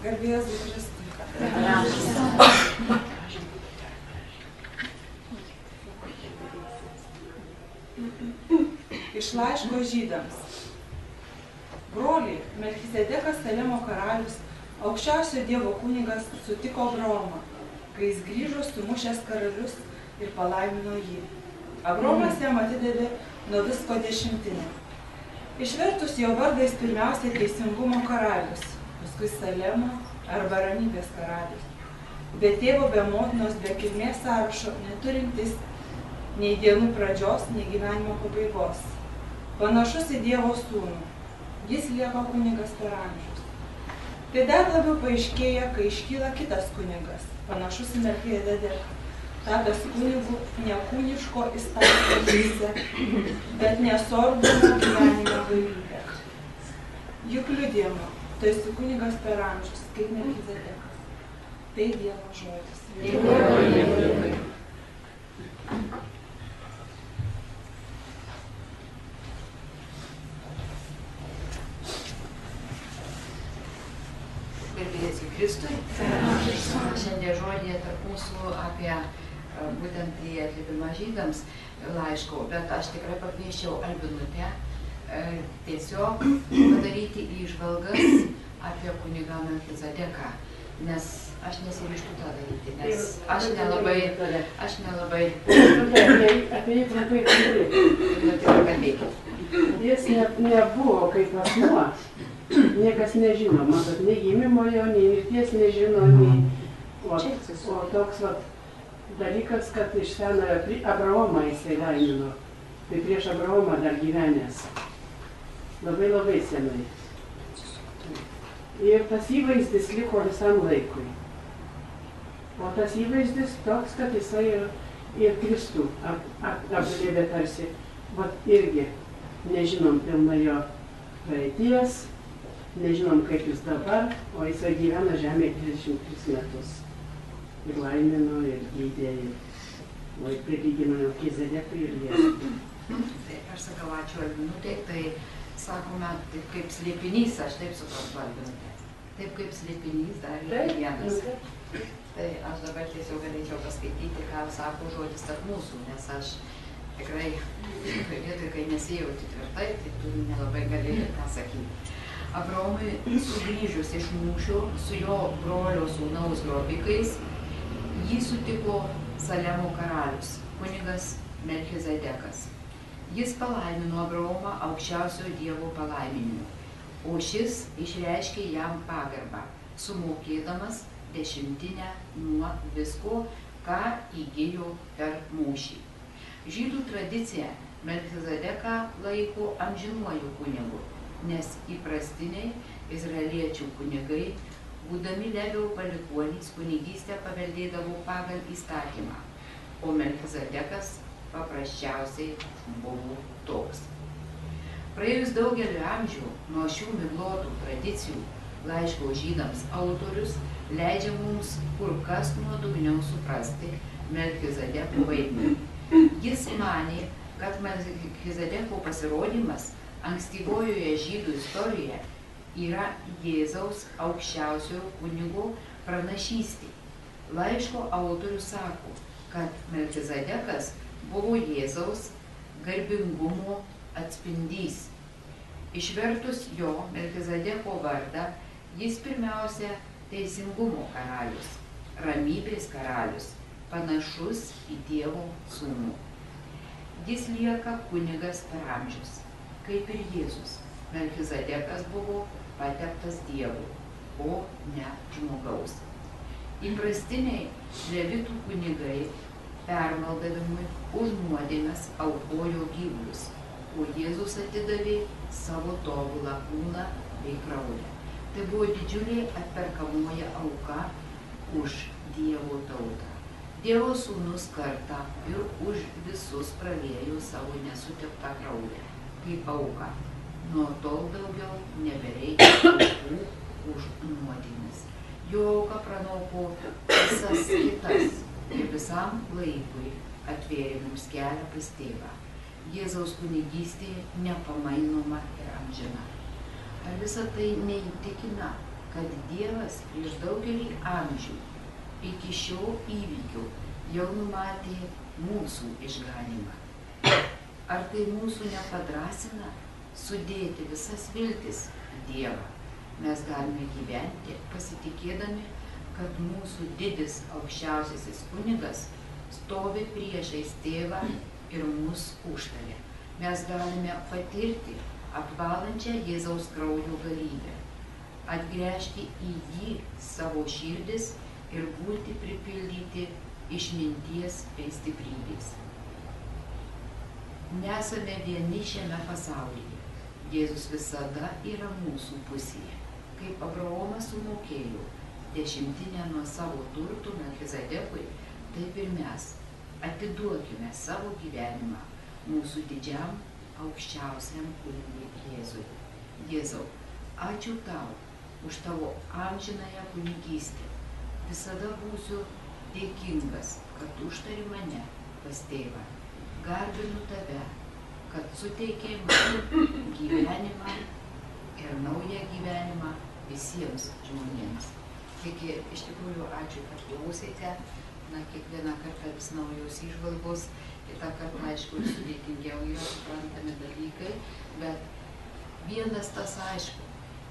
Garbės Kristui. Iš laiško žydams. Broliai, Melchizedekas Salemo karalius, aukščiausio Dievo kunigas, sutiko Abraomą, kai jis grįžo sumušęs karalius ir palaimino jį. Abraomas jam atidavė nuo visko 10. Išvertus jo vardą jis pirmiausia teisingumo karalius, paskui Salemo arba ramybės karalius. Be tėvo, be motinos, be kilmės sąrašo, neturintis nei dienų pradžios, nei gyvenimo pabaigos. Panašus į Dievo sūnų. Jis lieka kunigas per amžius. Tai dar labiau paaiškėja, kai iškyla kitas kunigas, panašus į Melchizedeką, tapęs kunigu ne kūniško įstatymo teise, bet nesorgumo gyvenimo galybė. Juk liudijama, tu esi kunigas per amžius, kaip Melchizedekas. Tai Dievo žodis. Garbės Kristui. Šiandien žodėje tarp mūsų apie būtent į atliepimą žydams laiško, bet aš tikrai pakvieščiau Albinutę tiesiog padaryti įžvalgas apie kunigą Melchizedeką, nes aš nesiryžtu tą daryti, nes aš nelabai... Apie jį trumpai kalbėti. Jis nebuvo kaip asmuo. Niekas nežino, matot, nei gimimo jo, nei mirties nežino, nei... O toks dalykas, kad iš senojo Abraomą jisai laimino. Tai prieš Abraomą dar gyvenęs. Labai senai. Ir tas įvaizdis liko visam laikui. O tas įvaizdis toks, kad jisai ir Kristų apglėbė tarsi. Vat irgi nežinom pilnai jo praeities, nežinom kaip jis dabar, o jisai gyvena žemėje 33 metus. Ir laimino, ir gydė, ir prilygino Melchizedekui ir Jėzui. Taip, aš sakau, ačiū Albinutė, tai sakome, taip kaip slėpinys, aš taip suprantu Albinutė. Taip kaip slėpinys dar yra vienas. Tai aš dabar tiesiog galėčiau paskaityti, ką sako žodis tarp mūsų, nes aš tikrai vietoj, kai nesijauti tvirtai, tai turiu nelabai galėti ką sakyti. Abraomui sugrįžus iš mūšio su jo brolio sūnaus grobikais, jį sutiko Salemo karalius, kunigas Melchizedekas. Jis palaimino Abraomą aukščiausio Dievo palaiminimu, o šis išreiškė jam pagarbą, sumokėdamas 10 nuo visko, ką įgijo per mūšį. Žydų tradicija Melchizedeką laiko amžinuoju kunigu, nes įprastiniai izraeliečių kunigai, būdami Levio palikuonys, kunigystę paveldėdavo pagal įstatymą, o Melchizedekas paprasčiausiai buvo toks. Praėjus daugelį amžių nuo šių miglotų tradicijų, laiško žydams autorius leidžia mums kur kas nuodugniau suprasti Melchizedeko vaidmenį. Jis manė, kad Melchizedeko pasirodymas ankstyvojoje žydų istorijoje yra Jėzaus aukščiausiojo kunigo pranašystė. Laiško autorius sako, kad Melchizedekas buvo Jėzaus garbingumo atspindys. Išvertus jo Melchizedeko vardą, jis pirmiausia teisingumo karalius, ramybės karalius, panašus į Dievo sūnų. Jis lieka kunigas per amžius. Kaip ir Jėzus, Melchizedekas buvo pateptas Dievu, o ne žmogaus. Įprastiniai levitų kunigai permaldavimui už nuodėmes aukojo gyvulius, o Jėzus atidavė savo tobulą kūną bei kraują. Tai buvo didžiulė atperkamoji auka už Dievo tautą. Dievo sūnus kartą ir už visus praliejo savo nesuteptą kraują. Kaip auka. Nuo tol daugiau nebereikia aukų už nuodėmes. Jo auka pranoko visas kitas ir visam laikui atvėrė mums kelią pas tėvą. Jėzaus kunigystė nepamainoma ir amžina. Ar visą tai neįtikina, kad Dievas prieš daugelį amžių iki šio įvykio jau numatė mūsų išganymą. Ar tai mūsų nepadrasina sudėti visas viltis į Dievą? Mes galime gyventi pasitikėdami, kad mūsų didis aukščiausiasis kunigas stovi priešais tėvą ir mus užtaria. Mes galime patirti apvalančią Jėzaus kraujo galybę, atgręžti į jį savo širdis ir būti pripildyti išminties bei stiprybės. Nesame vieni šiame pasaulyje. Jėzus visada yra mūsų pusėje. Kaip Abraomas sumokėjo dešimtinę nuo savo turtų Melchizedekui, taip ir mes atiduokime savo gyvenimą mūsų didžiam aukščiausiam kunigui Jėzui. Jėzau, ačiū tau už tavo amžinąją kunigystę. Visada būsiu dėkingas, kad užtari mane pas tėvą. Garbinu tave, kad suteikė man gyvenimą ir naują gyvenimą visiems žmonėms. Taigi, iš tikrųjų, ačiū, kad klausėte. Kiekvieną kartą vis naujos įžvalgos, kitą kartą, aišku, sudėtingiau yra suprantami dalykai, bet vienas tas aišku.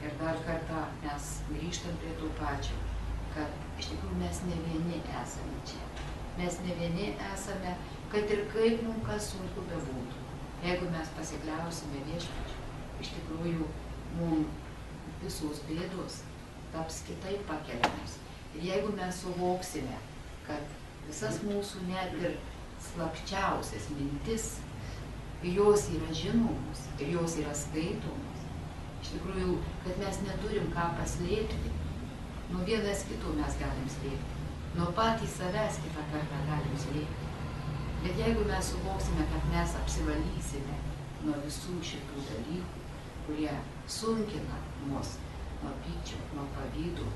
Ir dar kartą mes grįžtam prie to pačio, kad iš tikrųjų mes ne vieni esame čia. Mes ne vieni esame, kad ir kaip mums kas sunku bebūtų. Jeigu mes pasikliausime viešpačiu, iš tikrųjų mums visos bėdos taps kitaip pakeliamos. Ir jeigu mes suvoksime, kad visas mūsų net ir slapčiausias mintis, jos yra žinomos ir jos yra skaitomos. Iš tikrųjų, kad mes neturim ką paslėpti. Nuo vienas kito mes galim slėpti. Nuo patys savęs kitą kartą galim slėpti. Bet jeigu mes suvoksime, kad mes apsivalysime nuo visų šitų dalykų, kurie sunkina mus, nuo pykčio, nuo pavydo,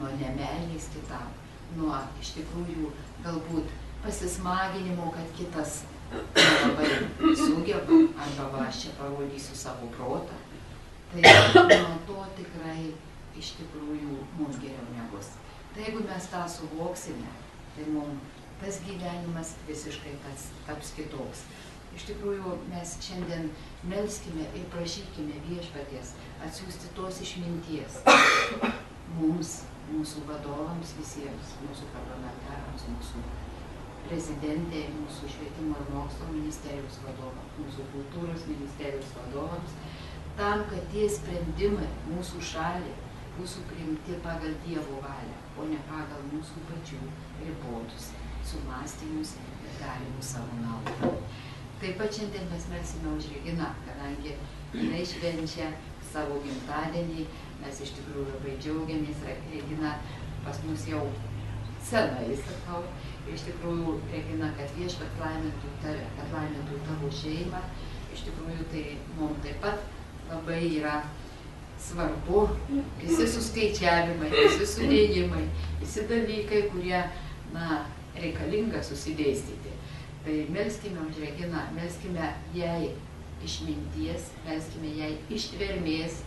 nuo nemeilės kitam, nuo iš tikrųjų galbūt pasismaginimo, kad kitas labai sugeba, arba va, aš čia parodysiu savo protą, tai nuo to tikrai iš tikrųjų mums geriau nebus. Tai jeigu mes tą suvoksime, tai mums tas gyvenimas visiškai taps kitoks. Iš tikrųjų, mes šiandien melskime ir prašykime viešpaties atsiųsti tos išminties mums, mūsų vadovams visiems, mūsų parlamentarams, mūsų prezidentė, mūsų švietimo ir mokslo ministerijos vadovams, mūsų kultūros ministerijos vadovams, tam, kad tie sprendimai mūsų šalį būtų priimti pagal Dievo valią, o ne pagal mūsų pačių ribotus sumąstymus ir galimus savo naudą. Taip pat šiandien mes melsime už Reginą, kadangi jinai švenčia savo gimtadienį. Mes iš tikrųjų labai džiaugiamės, Regina pas mus jau senai, sakau. Iš tikrųjų, Regina, kad viešpat laimintų tave, kad laimintų tavo šeimą. Iš tikrųjų, tai mums taip pat labai yra svarbu. Visi suskaičiavimai, visi sudėjimai, visi dalykai, kurie, reikalinga susidėstyti. Tai melskime už Reginą, melskime jai išminties, melskime jai ištvermės.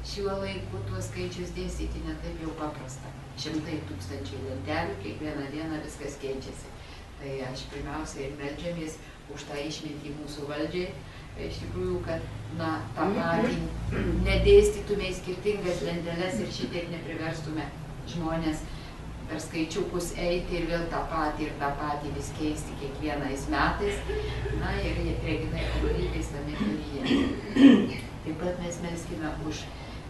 Šiuo laiku tuos skaičius dėstyti netaip jau paprasta. 100 000 lentelių, kiekvieną dieną viskas keičiasi. Tai aš pirmiausia ir meldžiamės už tą išmintį mūsų valdžiai. Iš tikrųjų, kad tą patį nedėstytume į skirtingas lenteles ir šitiek nepriverstume žmonės per skaičiukus eiti ir vėl tą patį vis keisti kiekvienais metais. Ir Reginai padarykais tame kelyje. Taip pat mes melskime už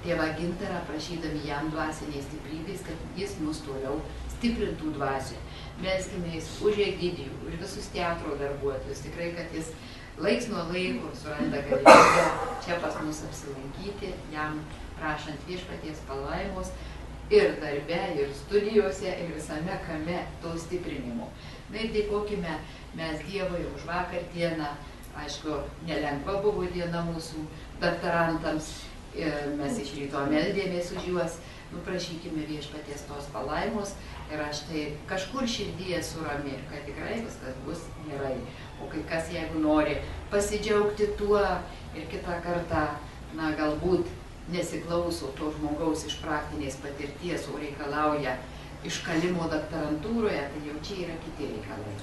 tėvą Gintarą, prašydami jam dvasinės stiprybės, kad jis mus toliau stiprintų dvasią. Melskime jis už Egidijų, už visus teatro darbuotojus. Tikrai, kad jis laiks nuo laiko suranda galimybę čia pas mus apsilankyti, jam prašant viešpaties palaimos ir darbe, ir studijose, ir visame kame to stiprinimo. Ir dėkokime mes Dievui už vakar dieną. Aišku, nelengva buvo diena mūsų daktarantams. Mes iš ryto meldėmės už juos, prašykime viešpaties tos palaimos ir aš tai kažkur širdyje surami, kad tikrai viskas bus gerai. O kai kas, jeigu nori pasidžiaugti tuo ir kitą kartą, galbūt nesiklauso to žmogaus iš praktinės patirties, o reikalauja iškalimo daktarantūroje, tai jau čia yra kiti reikalai.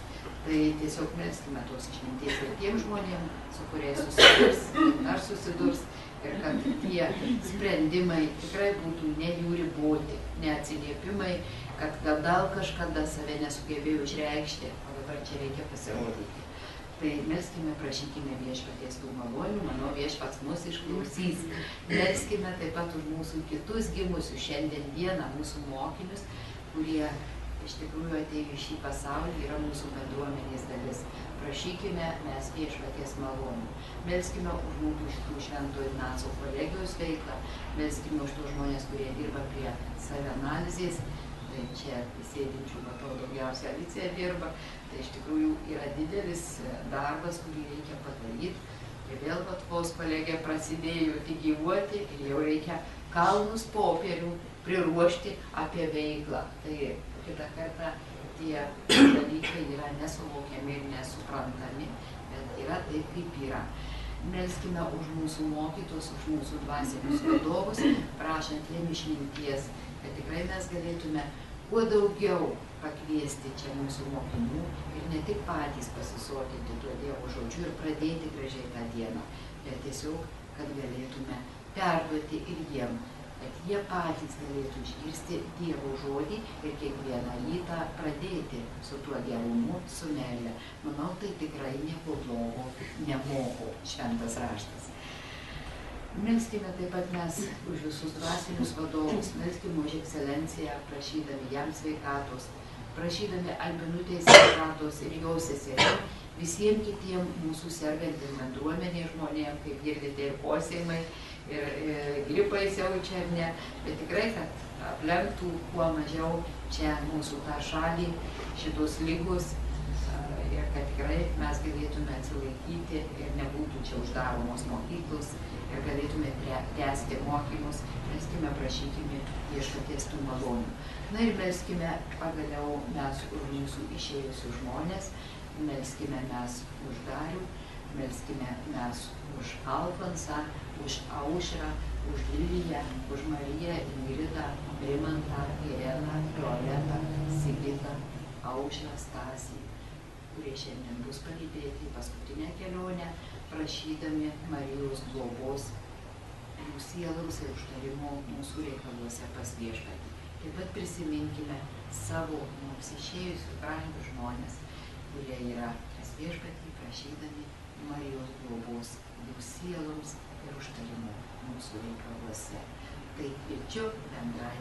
Tai tiesiog melskime tos išminties ir tiem žmonėm, su kuriais susidurs, ar susidurs, ir kad tie sprendimai tikrai būtų ne jų riboti, ne atsiliepimai, kad gal kažkada save nesugebėjau išreikšti, o dabar čia reikia pasirodyti. Tai melskime, prašykime viešpaties tų malonių, manau viešpats mus išklausys. Melskime taip pat už mūsų kitus gimusius šiandien dieną, mūsų mokinius, kurie iš tikrųjų atėjo į šį pasaulį, yra mūsų bendruomenės dalis. Prašykime mes viešpaties malonių. Melskime už mūsų Švento Ignaco kolegijos veiklą, melskime už tos žmonės, kurie dirba prie savianalizės. Tai čia sėdinčių, matau, daugiausia Alicija dirba. Tai iš tikrųjų yra didelis darbas, kurį reikia padaryti. Ir vėl vos kolegija prasidėjo tik gyvuoti ir jau reikia kalnus popierių priruošti apie veiklą. Tai kitą kartą tie dalykai yra nesuvokiami ir nesuprantami, bet yra taip, kaip yra. Melskime už mūsų mokytus, už mūsų dvasinius vadovus, prašant jiem išminties, kad tikrai mes galėtume kuo daugiau pakviesti čia mūsų mokinių ir ne tik patys pasisotinti tuo Dievo žodžiu ir pradėti gražiai tą dieną, bet tiesiog, kad galėtume perduoti ir jiem, kad jie patys galėtų išgirsti Dievo žodį ir kiekvieną rytą pradėti su tuo gerumu, su meile. Manau, tai tikrai nieko blogo nemoko šventas raštas. Melskime taip pat mes už visus dvasinius vadovus, melskime už ekscelenciją, prašydami jam sveikatos, prašydami Albinutės sveikatos ir jo seserėm, visiems kitiem mūsų sergantys bendruomenės žmonėm, kaip girdite, ir kosėjimai, ir gripai siaučia, ar ne, bet tikrai, kad aplenktų kuo mažiau čia mūsų tą šalį, šitos lygos, ir kad tikrai mes galėtume atsilaikyti ir nebūtų čia uždaromos mokyklos ir galėtume tęsti mokymus, melskime, prašykime viešpaties tų malonių. Na ir melskime pagaliau mes už mūsų išėjusius žmonės, melskime mes už Darių, melskime mes už Alfonsą, už Aušrą, už Liliją, už Mariją, Ingridą, Rimantą, Ireną, Violetą, Sigitą, Aušrą, Stasį, kurie šiandien bus palydėti į paskutinę kelionę, prašydami Marijos globos, jų sieloms ir užtarimo mūsų reikaluose pas viešpatį. Taip pat prisiminkime savo mums išėjusius brangius žmonės, kurie yra pas viešpatį, prašydami Marijos globos, jų sieloms ir užtarimo mūsų reikaluose. Tai kviečiu bendrai